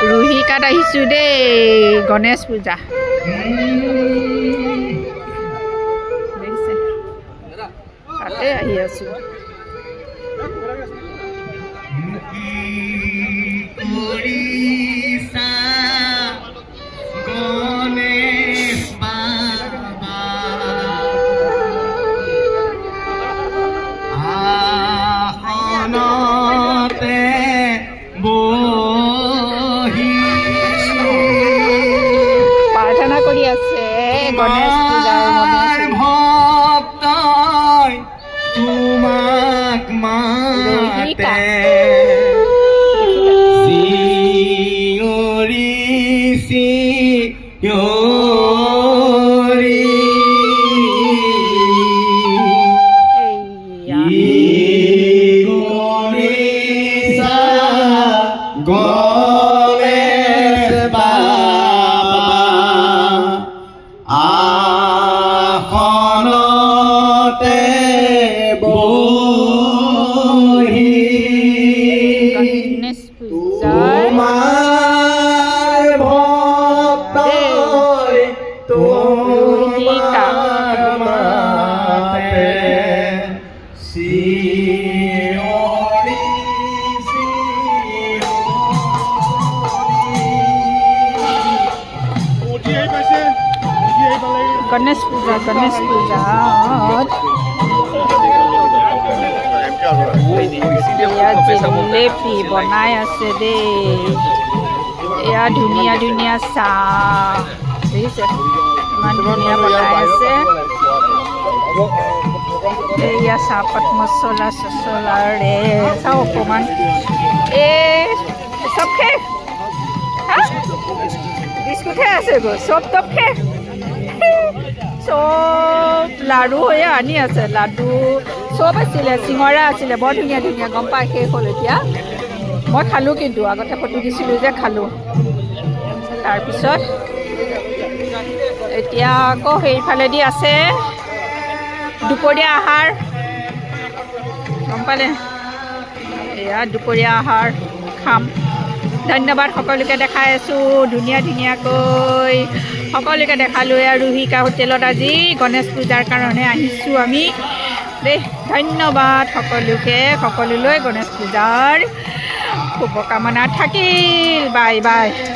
ৰুহিকাত আহিছোঁ দেই গণেশ পূজা দেখিছে তাতে আহি আছোঁ প্ৰাৰ্থনা কৰি আছে গণেশ পূজাৰ ভক্তই তোমাক মাতে চিঞৰি চিঞৰি गणेश पूजा जिलेपी बनाई आसे दे या धुनिया धुनिया चाह देখিছে ইমান ধুনিয়া বনাই আছে এয়া চাহপাত মছলা চছলাৰে চাও অকমান সব শেষ বিস্কুটহে আছে গো সব তপ শেষ সব লাডু হৈ আনি আছে লাডু সব আছিলে চিঙৰা আছিলে বৰ ধুনীয়া ধুনীয়া গম পাই শেষ হ'ল এতিয়া মই খালোঁ কিন্তু আগতে ফটো দিছিলোঁ যে খালোঁ তাৰপিছত এতিয়া আকৌ সেইফালেদি আছে দুপৰীয়া আহাৰ গম পালে এয়া দুপৰীয়া আহাৰ খাম ধন্যবাদ সকলোকে দেখাই আছোঁ ধুনীয়া ধুনীয়াকৈ সকলোকে দেখালোঁ আৰু ৰুহিকা হোটেলত আজি গণেশ পূজাৰ কাৰণে আহিছোঁ আমি দেই ধন্যবাদ সকলোকে সকলোলৈ গণেশ পূজাৰ শুভকামনা থাকিল বাই বাই।